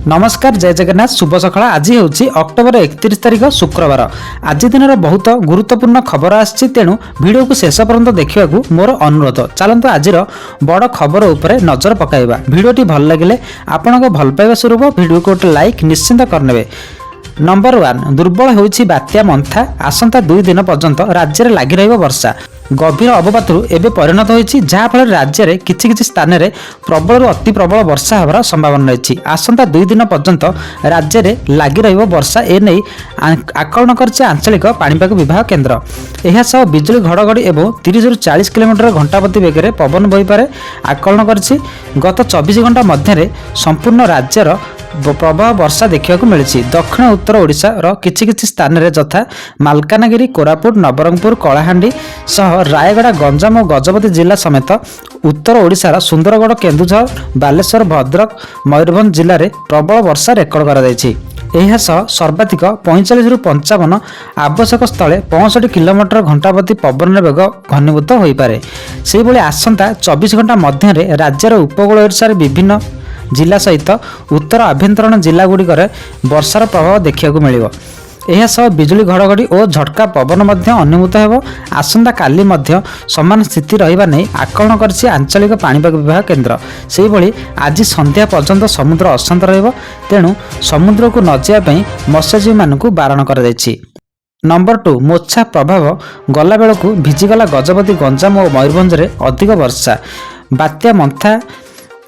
नमस्कार जय जगन्नाथ शुभ सकाळ। आज हूँ अक्टोबर 31 तारिख शुक्रवार। आज दिन बहुत गुरुत्वपूर्ण खबर आसी तेणु वीडियो को शेष पर्यंत देखा मोर अनुरोध। चलते आज बड़ खबर उपर नजर पकाइबा। वीडियोटी भल लगे आपण भल पाइबा स्वरूप वीडियो को गोटे लाइक निश्चिंत करने। नंबर 1 दुर्बल होइछि बात्या मंथा। आसंता 2 दिन पर्यंत राज्य में लगी रहिबो वर्षा। गभीर अवपातु एवं परिणत होइछि जहाँफल राज्य में किछि किछि स्थान में प्रबल अति प्रबल वर्षा होबार संभावना रही। आसंता 2 दिन पर्यंत राज्य में लगी रहिबो वर्षा एने आकलन करछि आंचलिक पाणीपाग विभाग केन्द्र। यह सह बिजुली घड़घड़ी एवं 30 ରୁ 40 किलोमीटर घंटा प्रति बेगर पवन बहिपारे आकलन करछि। गत 24 घंटा मध्य संपूर्ण राज्यर प्रबल वर्षा देखा मिली। दक्षिण उत्तर ओडिशार किछि किछि स्थान में यथा मालकानगिरी कोरापुट नवरंगपुर कलाहांडी सह रायगड़ा गंजाम और गजपति जिला समेत उत्तर ओडिशार सुंदरगढ़ केन्दुझर बालेश्वर भद्रक मयूरभंज जिले में प्रबल वर्षा रेकर्ड कर सर्वाधिक 45 ରୁ 55 आवश्यक स्थले 65 किलोमीटर घंटा प्रति पवन बेग घनीभूत हो पारे। से भली आसंता 24 घंटा मध्य राज्यर उपकूल ओडिशार विभिन्न जिला सहित उत्तर आभ्यंतरण जिला गुड़िकर वर्षार प्रभाव देखा मिलिବ। यह सह बिजुली घड़घड़ी और झटका पवन मध्य अनुभूत हो। आसंता काली मध्य समान स्थिति रहिबा नै आकलन करछि आंचलिक पाणीपाग विभाग केन्द्र। से भली आज संध्या पर्यंत समुद्र अशांत रहिबो तेणु समुद्र को न जाय पई मत्स्यजीवी मानकु बारण कर दैछि। नंबर 2 मोछा प्रभाव गला बेलकु भिजिगला गजपति गंजाम और मयूरभंज रे अधिक वर्षा। बात्या मंथा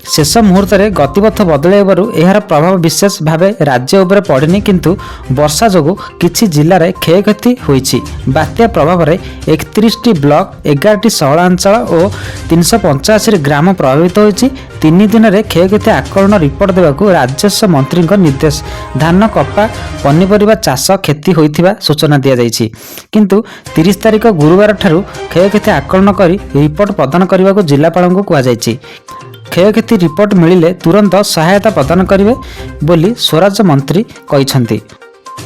शेष मुहूर्त में गतिपथ बदल यार प्रभाव विशेष भाव राज्य उपर पड़नी किंतु वर्षा जो किछि जिले में क्षयक्षति होइछि। बात्या प्रभाव में 31टी ब्लॉक 11टी सहरांचल और 385 ग्राम प्रभावित होइछि। 3 दिन में क्षयक्षति आकलन रिपोर्ट देवाकू राजस्व मंत्री निर्देश। धान कपा पनीपरिया चाष क्षति होइथिबा सूचना दिया जाइछि किंतु 30 तारिख गुरुवार ठारू क्षयक्षति आकलन करी रिपोर्ट प्रदान करने को जिलापाल को कहुଯାଇଛି। क्षयक्षति रिपोर्ट मिलिले तुरंत सहायता प्रदान करेंगे बोली स्वराज्य मंत्री कहिसेंति।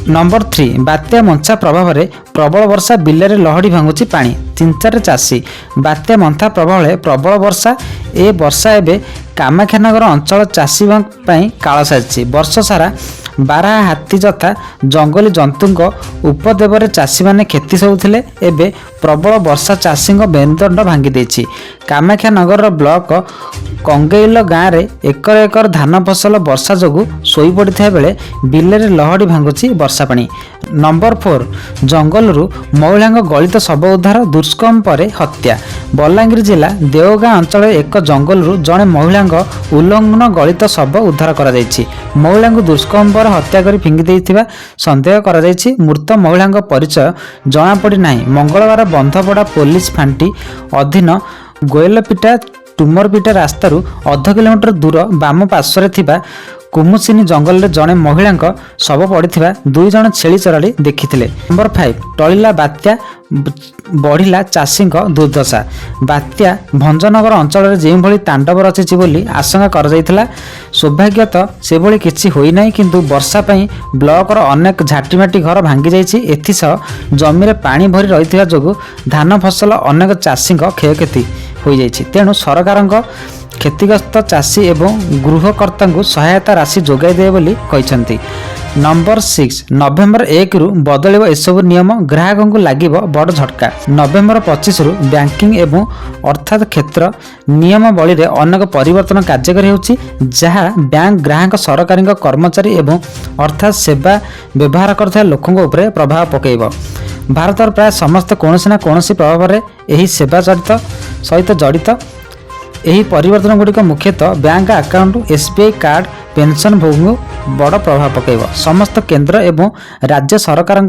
नंबर 3 बात्या मंथा प्रभाव में प्रबल वर्षा बिलरे लहड़ी भांगुची पानी चिंतार चाषी। बात्या मंथा प्रभाव में प्रबल वर्षा ए वर्षा एवं कामाख्यानगर अंचल चाषी काल सारी। वर्ष सारा बारहा हाथी जथा जंगली जंतु उपद्रव चाषी मैंने क्षति सहूले एवं प्रबल वर्षा चाषी मेरुदंड भांगी देछि। कामाख्यानगर ब्लॉक कंगेइल गाँव में एकर एकर धान फसल वर्षा जोगु शोई पड़ता बेले बिलरे लहड़ी भांगुची वर्षा पानी। नंबर 4 जंगलरू महिला गलित शव उद्धार दुष्कर्म पर हत्या। बलांगीर जिला देवगाँ अंचल एक जंगलरू जड़े महिला उल्लंघन गलित शव उद्धार कर महिला दुष्कर्म पर हत्या कर फिंगी देइथिबा संदेह कर मृत महिला परिचय जनापड़ी नहीं। मंगलवार बंधपड़ा पुलिस फांटी अधीन गोयलपिटा टुमरपिटा रास्तारू 0.5 किलोमीटर दूर बाम पार्श्वर थिबा कुमुसिनी जंगल में जड़े महिला शव पड़ा 2 जण छेली चराड़ी देखिथिले। नंबर 5 टलिला बात्या बढ़िला चाषी दुर्दशा। बात्या भंजनगर अंचल में जो भली तांडव रचिछि बोली आशंका कर जाइथिला सौभाग्यत से भली किछि होई नाही किंतु वर्षा पई ब्लॉक अनेक झाटीमाटी घर भांगी जाइछि। एथिसह जमी में पानी भरी रहिथिबा जोगु धान फसल अनेक चाषी क्षयक्षति हो जाइछि। तेणु सरकार क्षतिग्रस्त चाषी एवं गृहकर्ता सहायता राशि जोगाई दे बोली कहिसेंति। नंबर 6 नवेम्बर 1 रु बदलिब एसबू नियम ग्राहकों को लागिब बड़ झटका। नवेम्बर 25 रु बैंकिंग एवं अर्थात क्षेत्र नियमावली रे अनेक परिवर्तन कार्यकारी होछि जहाँ बैंक ग्राहक सरकारी कर्मचारी एवं अर्थात सेवा व्यवहार करता लोकों उपरे प्रभाव पकेइब। भारतर प्राय समस्त कोनोसी ना कोनोसी प्रभाव रे एही सेवा सहित जड़ित। यही परिवर्तन गुड़िक मुख्यतः bank account SBI card pension भोगी बड़ प्रभाव पकेइब। समस्त केंद्र एवं राज्य सरकार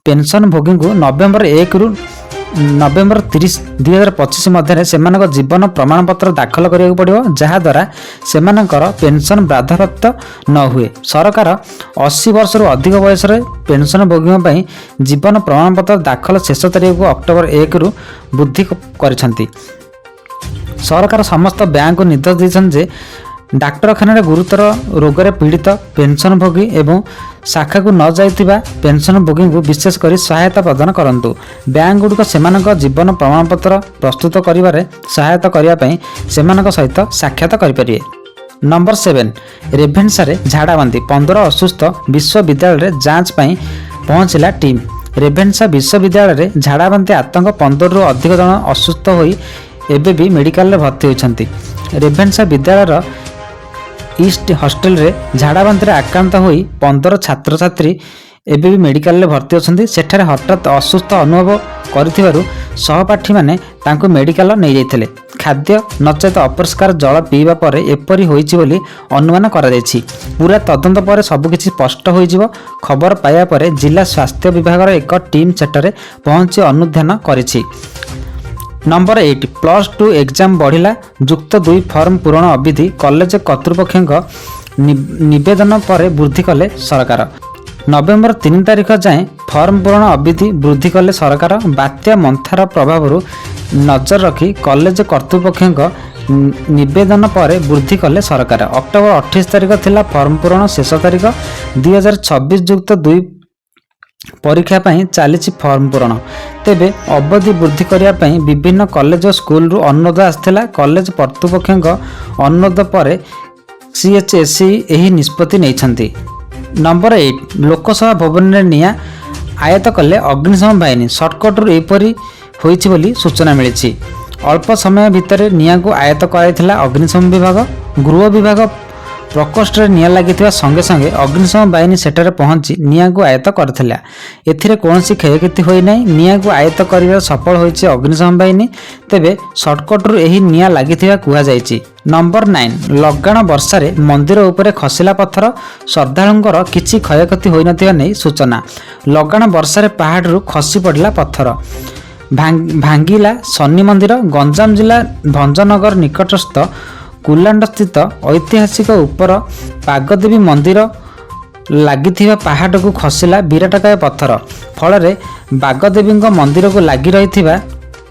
पेंशन भोगी नवेम्बर 1 रु नवेम्बर 30 2025 मध्य सेमानक जीवन प्रमाण पत्र दाखल करिया पड़िबो जहाद्वारा सेमानकर पेंशन बाधाप्राप्त न हुए। सरकार 80 वर्ष रु अधिक बयस पेंशन भोगी जीवन प्रमाण पत्र दाखल शेष तारीख को अक्टोबर 1 रु वृद्धि करिसेंति। सरकार समस्त बैंक को निर्देश देछन जे डाक्तरखाना गुरुतर रोग रे पीड़ित पेंशन भोगी एवं शाखा को न जाइथिबा पेंशन भोगी को विशेषकर सहायता प्रदान करंतु। बैंक गुड़िक सेमानक जीवन प्रमाणपत्र प्रस्तुत करिबारे सहायता करिया पई सेमानक सहित साक्षात करिपारिबे। नंबर 7 रेभेन्सारे झाड़ाबांती 15 असुस्थ विश्वविद्यालय जांच पाई पहुंचला टीम। रेभेन्सा विश्वविद्यालय झाड़ाबांती आतंक 15 रु अधिक जन असुस्थ होई एबे भी मेडिकल भर्ती होती। रेभेन्सा विद्यालय ईस्ट हॉस्टेल रे झाड़ाबांती आक्रांत होई 15 छात्र छात्री एबे भी मेडिकल भर्ती होती। सेठारे हठात असुस्थ अनुभव करिथिबारु सहपाठी माने तांको मेडिकल नहीं जाइथिले। खाद्य नचेत अपरिष्कार जल पीवा पर एपरी होईछि बोली अनुमान करा जायछि। पूरा तदंत पर सबकिछि स्पष्ट होइजिवो। खबर पाया पर जिला स्वास्थ्य विभाग एक टीम सेठारे पहुंची अनुध्यान करिछि। नंबर 8 +2 एग्जाम बढ़िला जुक्त 2 फॉर्म पूरण अवधि कॉलेज कर्तृपक्ष निवेदन पर वृद्धि कले सरकार। नवेम्बर 3 तारिख जाए फॉर्म पूरण अवधि वृद्धि कले सरकार। बात्या मंथार प्रभाव नजर रखी कॉलेज कर्तृपक्ष निवेदन पर वृद्धि कले सरकार। अक्टोबर 28 तारिख थिला फॉर्म पूरण शेष तारिख। 2026 जुक्त 2 परीक्षा पई चलीछि फॉर्म पूरण। तेबे अवधि वृद्धि करिया पई विभिन्न कॉलेज और स्कूल रु अनुरोध आस्थिला। कॉलेज कर्तृपक्ष अनुरोध पर CHSE एही निष्पत्ति नैछंती। नंबर 8 लोकसभा भवन में निया आयत कले अग्निशम बाहिनी सर्टकट एपरी होइछि बोली सूचना मिली। अल्प समय भितर निया को आयत कराइथिला अग्निशम विभाग। गृह विभाग प्रकोष्ठ निया लगी संगे संगे अग्निशम बाहिनी सेठारे पहुंची निया को आयत करथिला। एथिरे कोनोसी क्षयक्षति होई नै। निया को आयत करिवा सफल होइछि अग्निशम बाहिनी। तेबे सर्टकट एही निया लागिथिबा कुहा जायछि। नंबर 9 लगाण वर्षारे मंदिर उपरे खसिला पत्थर श्रद्धालुंकर किछि क्षयक्षति होई नथिबा नै सूचना। लगाण वर्षारे पहाड़रू खसी पड़िला पत्थर भांगिला शनि मंदिर। गंजाम जिला भंजनगर निकटस्थ कुलांड स्थित ऐतिहासिक उपर पागदेवी मंदिर लगी पहाड़ को खसिला विराटकाय पत्थर। फल बागदेवी मंदिर को लगी रही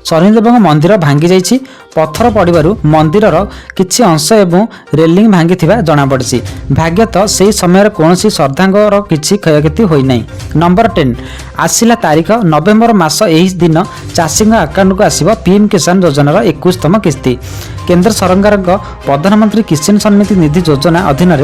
शनिदेव मंदिर भांगी जाइछि। पत्थर पड़ू मंदिरर किछि अंश एवं रेलिंग भांगी जना पड़ी। भाग्यतः से समय कौन श्रद्धांगर किछि क्षयक्षति होई नै। नंबर 10 आसिला तारीख नवेम्बर मास एही दिन चाषी अकाउंट को आसिबो पीएम किसान योजनार 21तम किस्ती। केंद्र सरकार प्रधानमंत्री किसान सम्मिति निधि योजना अधीन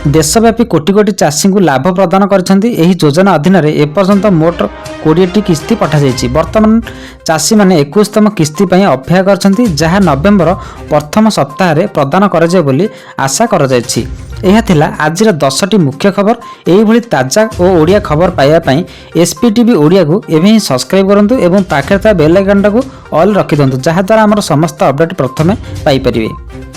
देशव्यापी कोटी कोटी चाषी को लाभ प्रदान करछन्ती। एही योजना अधीन एपर्यंत मोट 20टी किस्ती पठा जाइछि। वर्तमान चाषी माने 21तम किस्ती पई अपेक्षा करछन्ती जहां नवेम्बर प्रथम सप्ताह रे प्रदान कराଯିବ बोली आशा करा जाइछि। यह थिला आजिर 10टी मुख्य खबर। एही भली ताजा और ओडिया खबर पाइबा पई SPTV ओडिया को एबे ही सब्सक्राइब करंतु एवं पाखे बेल आइकन को ऑल रखि दंतु जहां द्वारा हमर समस्त अपडेट प्रथमे पाई परिबे।